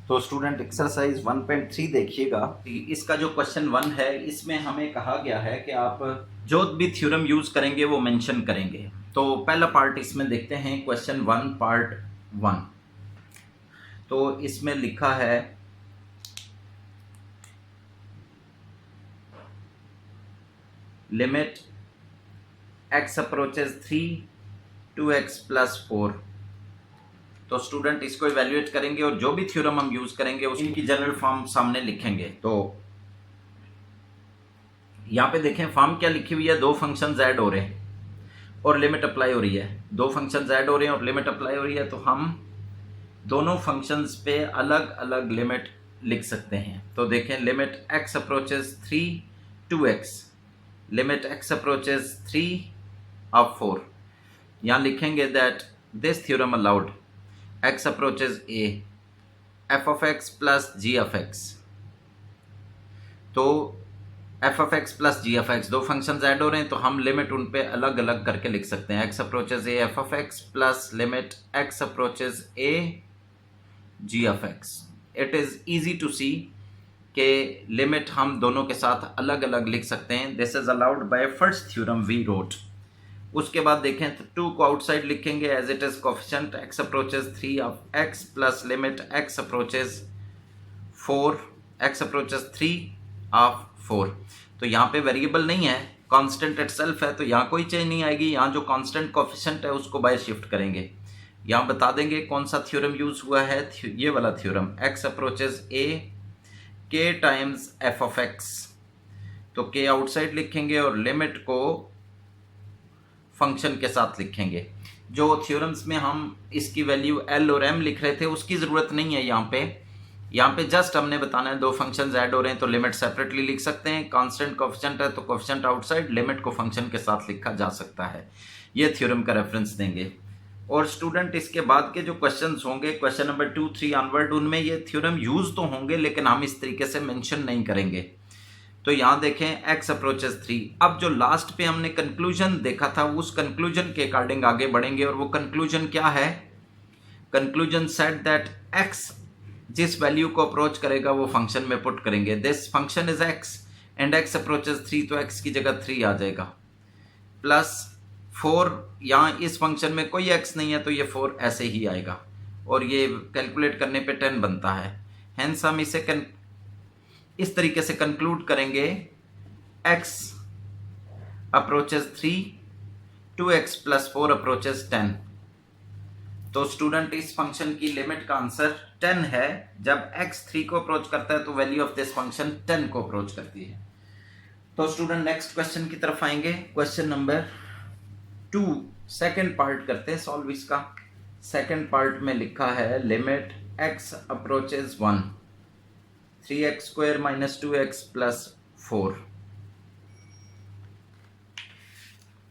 तो student exercise 1.3 देखिएगा। इसका जो क्वेश्चन 1 है इसमें हमें कहा गया है कि आप जो भी थ्योरम यूज करेंगे वो मेंशन करेंगे। तो पहला पार्ट इसमें देखते हैं, क्वेश्चन 1 पार्ट 1। तो इसमें लिखा है लिमिट x अप्रोचेज 3 2x + 4। तो स्टूडेंट इसको इवेल्युएट करेंगे और जो भी थ्योरम हम यूज करेंगे उसकी जनरल फॉर्म सामने लिखेंगे। तो यहाँ पे देखें फॉर्म क्या लिखी हुई है, दो फंक्शंस ऐड हो रहे हैं और लिमिट अप्लाई हो रही है। दो फंक्शंस ऐड हो रहे हैं और लिमिट अप्लाई हो रही है, तो हम दोनों फंक्शंस पे अलग अलग लिमिट लिख सकते हैं। तो देखें limit x approaches 3 2x, limit x approaches 3 of 4। यहाँ लिखेंगे that this theorem allowed x approaches a f of x plus g of x। तो f of x plus g of x दो फंक्शंस ऐड हो रहे हैं, तो हम limit उन पे अलग अलग करके लिख सकते हैं। x approaches a f of x plus limit x approaches a g of x। It is easy to see के लिमिट हम दोनों के साथ अलग अलग लिख सकते हैं। This is allowed by first theorem we wrote. उसके बाद देखें तो 2 को आउटसाइड लिखेंगे as it is coefficient x approaches 3 of x plus limit x approaches 4 x approaches 3 of 4। तो यहाँ पे वेरिएबल नहीं है, कांस्टेंट इटसेल्फ है, तो यहाँ कोई चेंज नहीं आएगी। यहाँ जो कांस्टेंट कोफिशिएंट है उसको बाय शिफ्ट करेंगे। यहाँ बता देंगे कौन सा थ्योरम यूज हुआ है, ये वाला theorem x approaches a k times f of x। तो k आउटसाइड लिखेंगे और लिमिट को फंक्शन के साथ लिखेंगे। जो थ्योरम्स में हम इसकी वैल्यू l और m लिख रहे थे उसकी ज़रूरत नहीं है यहाँ पे जस्ट हमने बताना है दो फंक्शंस ऐड हो रहे हैं तो लिमिट सेपरेटली लिख सकते हैं। कांस्टेंट कोफिशिएंट है तो कोफिशिएंट आउटसाइड, लिमिट को फंक्शन के साथ लिखा जा सकता है। ये थ्योरम का रेफरेंस देंगे। और स्टूडेंट इसके बाद के जो क्वेश्चंस होंगे, क्वेश्चन नंबर 2 3 ऑनवर्ड, उनमें ये थ्योरम यूज तो होंगे लेकिन हम इस तरीके से मेंशन नहीं करेंगे। तो यहां देखें x अप्रोचेज 3। अब जो लास्ट पे हमने कंक्लूजन देखा था उस कंक्लूजन के अकॉर्डिंग आगे बढ़ेंगे। और वो कंक्लूजन क्या है, कंक्लूजन सेड दैट x जिस वैल्यू को अप्रोच करेगा वो फंक्शन में पुट करेंगे। This function is x and x approaches 3, तो x की जगह 3 आ जाएगा प्लस 4। यहाँ इस फंक्शन में कोई x नहीं है तो ये 4 ऐसे ही आएगा और ये कैलकुलेट करने पे 10 बनता है। हेंस हम इसे इस तरीके से कंक्लूड करेंगे x अप्रोचेज 3 2x + 4 अप्रोचेज 10। तो स्टूडेंट इस फंक्शन की लिमिट का आंसर 10 है। जब x 3 को अप्रोच करता है तो वैल्यू ऑफ दिस फंक्शन 10 को अप्रोच करती है। तो स्टूडेंट नेक्स्ट क्वेश्चन की तरफ आएंगे। क्वेश्चन नंबर 2 सेकेंड पार्ट करते हैं सॉल्व इसका। सेकेंड पार्ट में लिखा है limit x approaches 1 3x² - 2x + 4।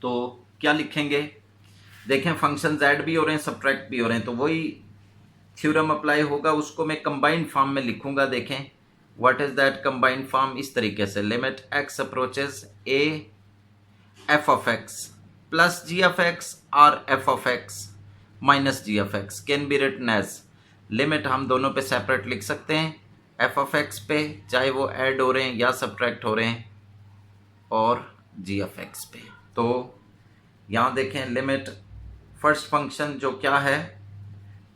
तो क्या लिखेंगे, देखें फंक्शंस ऐड भी हो रहे हैं सब्ट्रैक्ट भी हो रहे हैं, तो वही थ्योरम अप्लाई होगा। उसको मैं कंबाइंड फॉर्म में लिखूंगा। देखें what is that combined form, इस तरीके से limit x approaches a f of x plus g of x or f of x minus g of x can be written as. Limit हम दोनों पे separate लिख सकते हैं, f of x पे चाहे वो ऐड हो रहे हैं या सब्ट्रैक्ट हो रहे हैं, और g of x पे। तो यहाँ देखें लिमिट फर्स्ट फंक्शन जो क्या है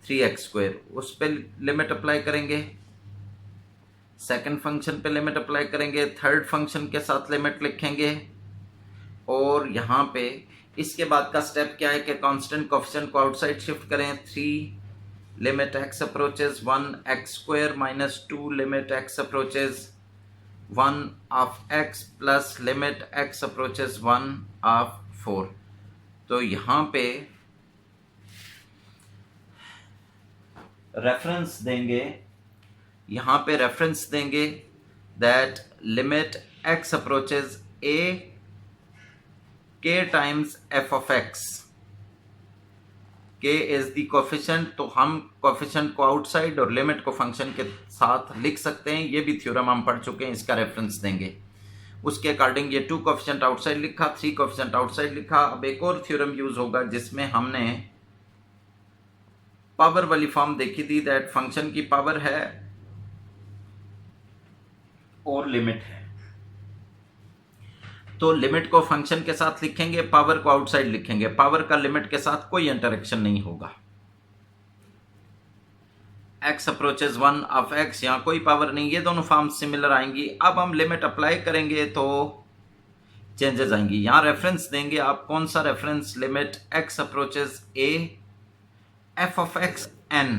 3x², उस पे लिमिट अप्लाई करेंगे। सेकंड फंक्शन पे लिमिट अप्लाई करेंगे। थर्ड फंक्शन के साथ लिमिट लिखेंगे। और यहाँ पे इसके बाद का स्टेप क्या है कि कांस्टेंट कोफिशिएंट को आउटसाइड शिफ्ट करें। 3 limit x approaches 1 x² - 2 limit x approaches 1 of x plus limit x approaches 1 of 4। तो यहाँ पे रेफरेंस देंगे, that limit x approaches a k times f of x। k is the coefficient, तो हम coefficient को outside और limit को function के साथ लिख सकते हैं। ये भी थ्योरम हम पढ़ चुके हैं, इसका रेफरेंस देंगे। उसके अकॉर्डिंग ये 2 कोफिशिएंट आउटसाइड लिखा, 3 कोफिशिएंट आउटसाइड लिखा। अब एक और थ्योरम यूज होगा जिसमें हमने पावर वाली फॉर्म देखी थी, दैट फंक्शन की पावर है और लिमिट है। तो लिमिट को फंक्शन के साथ लिखेंगे, पावर को आउटसाइड लिखेंगे। पावर का लिमिट के साथ कोई इंटरेक्शन नहीं होगा। x अप्रोचेज 1 ऑफ x, यहाँ कोई पावर नहीं, ये दोनों फॉर्म सिमिलर आएंगी। अब हम लिमिट अप्लाई करेंगे तो चेंजेस आएंगी। यहाँ रेफरेंस देंगे आप, कौन सा reference? Limit x approaches a f of x n,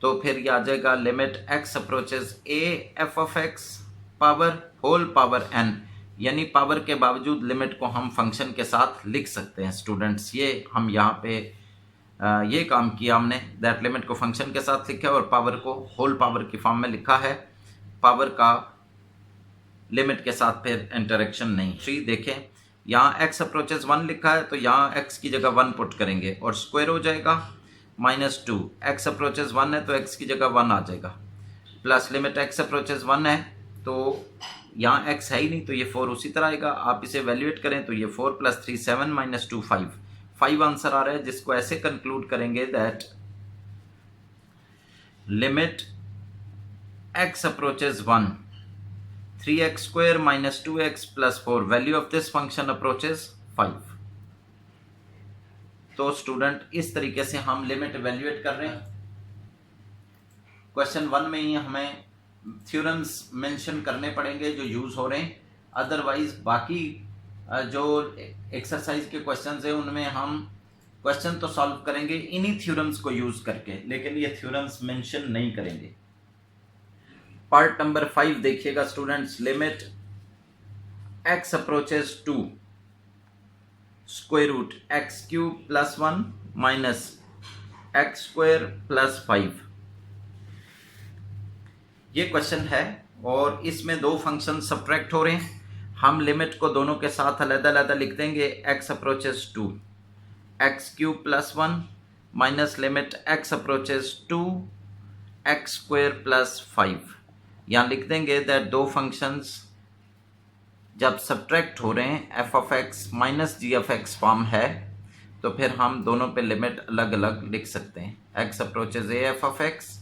तो फिर ये आ जाएगा limit x approaches a f of x power whole power n, यानी पावर के बावजूद लिमिट को हम फंक्शन के साथ लिख सकते हैं स्टूडेंट्स। ये हम यहाँ पे ये काम किया हमने, दैट लिमिट को फंक्शन के साथ लिखा है और पावर को होल पावर की फॉर्म में लिखा है, पावर का लिमिट के साथ फिर इंटरेक्शन नहीं। 3 देखें, यहाँ x अप्रोचेज 1 लिखा है तो यहाँ x की जगह 1 पुट करेंगे और स्क्वायर हो जाएगा -2। x अप्रोचेज 1 है तो x की जगह 1 आ जाएगा, प्लस लिमिट x अप्रोचेज 1 है तो यहाँ x है ही नहीं तो ये 4 उसी तरह आएगा। आप इसे वैल्यूएट करें तो ये 4 + 3 7 - 2 5 आंसर आ रहा है, जिसको ऐसे कंक्लूड करेंगे that limit x approaches 1 3x² - 2x + 4 value of this function approaches 5। तो स्टूडेंट इस तरीके से हम लिमिट इवैल्यूएट कर रहे हैं। क्वेश्चन 1 में ही हमें थ्योरम्स मेंशन करने पड़ेंगे जो यूज हो रहे हैं, अदरवाइज बाकी जो एक्सरसाइज के क्वेश्चंस हैं उनमें हम क्वेश्चन तो सॉल्व करेंगे इन्हीं थ्योरम्स को यूज करके, लेकिन ये थ्योरम्स मेंशन नहीं करेंगे। पार्ट नंबर 5 देखिएगा students, limit x approaches 2 √x³ + 1 - x² + 5। ये क्वेश्चन है और इसमें दो फंक्शन सब्ट्रैक्ट हो रहे हैं। हम लिमिट को दोनों के साथ अलग-अलग लिख देंगे। x approaches 2 x³ + 1 - limit x approaches 2 x² + 5। यहाँ लिख देंगे दैट दो फंक्शंस जब सब्ट्रैक्ट हो रहे हैं f of x - g of x form है तो फिर हम दोनों पे लिमिट अलग अलग लिख सकते हैं। x approaches a f of x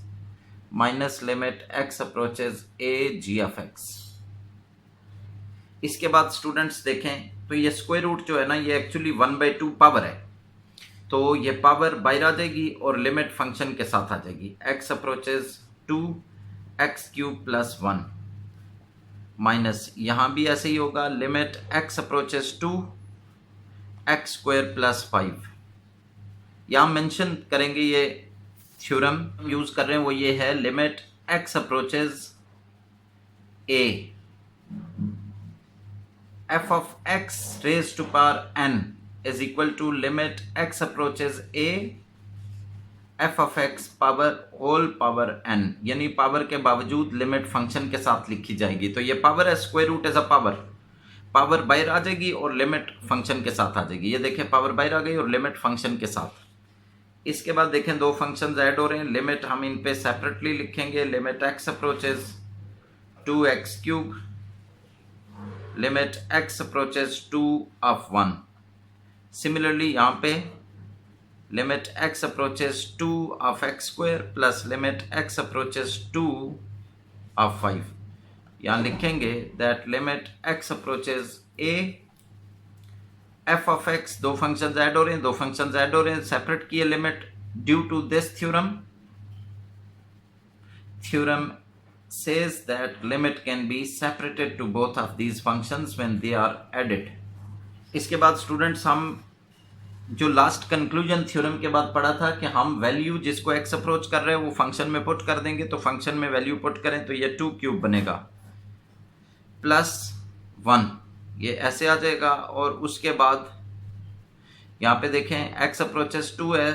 minus limit x approaches a g of x। इसके बाद स्टूडेंट्स देखें तो ये स्क्वायर रूट जो है ना, ये एक्चुअली 1/2 पावर है, तो ये पावर बाहर आ जाएगी और लिमिट फंक्शन के साथ आ जाएगी। x अप्रोचेज 2 x³ + 1 माइनस यहाँ भी ऐसे ही होगा, लिमिट x अप्रोचेज 2 x² + 5। यहाँ मेंशन करेंगे ये थ्योरम यूज कर रहे हैं वो ये है, limit x approaches a f of x raised to power n is equal to limit x approaches a f of x power whole power n, यानी पावर के बावजूद लिमिट फंक्शन के साथ लिखी जाएगी। तो ये पावर है, square root as a power, power बाहर आ जाएगी और लिमिट फंक्शन के साथ आ जाएगी। ये देखें पावर बाहर आ गई और लिमिट फंक्शन के साथ। इसके बाद देखें दो फंक्शंस ऐड हो रहे हैं, लिमिट हम इन पे सेपरेटली लिखेंगे, limit x approaches 2x³ limit x approaches 2 of 1। Similarly यहाँ पे limit x approaches 2 of x² plus limit x approaches 2 of 5। यहाँ लिखेंगे that limit x approaches a f of x, दो फंक्शंस ऐड हो रहे हैं, दो फंक्शंस ऐड हो रहे हैं, सेपरेट किए limit due to this theorem says that limit can be separated to both of these functions when they are added। इसके बाद स्टूडेंट्स हम जो लास्ट कंक्लूजन थ्योरम के बाद पढ़ा था कि हम वैल्यू जिसको x अप्रोच कर रहे हैं वो फंक्शन में पुट कर देंगे, तो फंक्शन में वैल्यू पुट करें तो ये 2³ बनेगा +1, ये ऐसे आ जाएगा। और उसके बाद यहाँ पे देखें x अप्रोचेस 2 है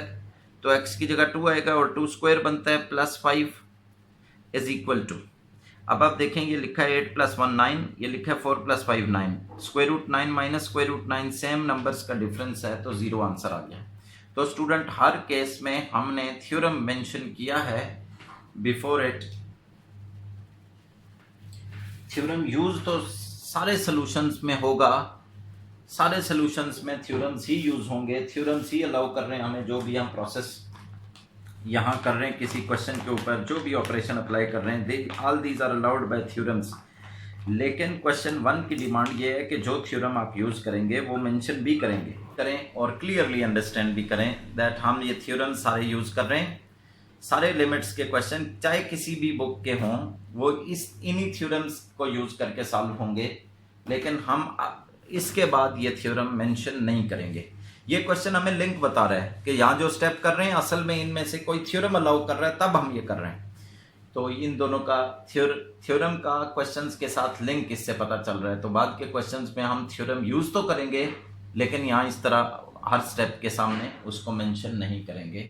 तो x की जगह 2 आएगा और 2² बनता है +5 इज इक्वल टू, अब आप देखें ये लिखा है 8 + 1 9, ये लिखा है 4 + 5 9, √9 - √9 सेम नंबर्स का डिफरेंस है तो 0 आंसर आ गया। तो स्टूडेंट हर केस में हमने थ्योरम मेंशन किया है बिफोर इट। थ्योरम यूज तो सारे सॉल्यूशंस में होगा, सारे सॉल्यूशंस में थ्योरम्स ही यूज होंगे, थ्योरम्स ही अलाउ कर रहे हैं हमें, जो भी हम प्रोसेस यहाँ कर रहे हैं किसी क्वेश्चन के ऊपर, जो भी ऑपरेशन अप्लाई कर रहे हैं, all these are allowed by theorems. लेकिन क्वेश्चन 1 की डिमांड ये है कि जो थ्योरम आप यूज़ करेंगे वो मेंशन भी करें और क्लियरली अंडरस्टैंड भी करें दैट हम ये थ्योरम सारे यूज़ कर रहे हैं। सारे लिमिट्स के क्वेश्चन चाहे किसी भी बुक के हों वो इन्हीं थ्योरम्स को यूज़ करके सॉल्व होंगे, लेकिन हम इसके बाद ये थ्योरम मेंशन नहीं करेंगे। ये क्वेश्चन हमें लिंक बता रहा है कि यहाँ जो स्टेप कर रहे हैं असल में इनमें से कोई थ्योरम अलाउ कर रहा है तब हम ये कर रहे हैं। तो इन दोनों का थ्योरम का क्वेश्चंस के साथ लिंक इससे पता चल रहा है। तो बाद के क्वेश्चंस में हम थ्योरम यूज़ तो करेंगे लेकिन यहाँ इस तरह हर स्टेप के सामने उसको मेंशन नहीं करेंगे।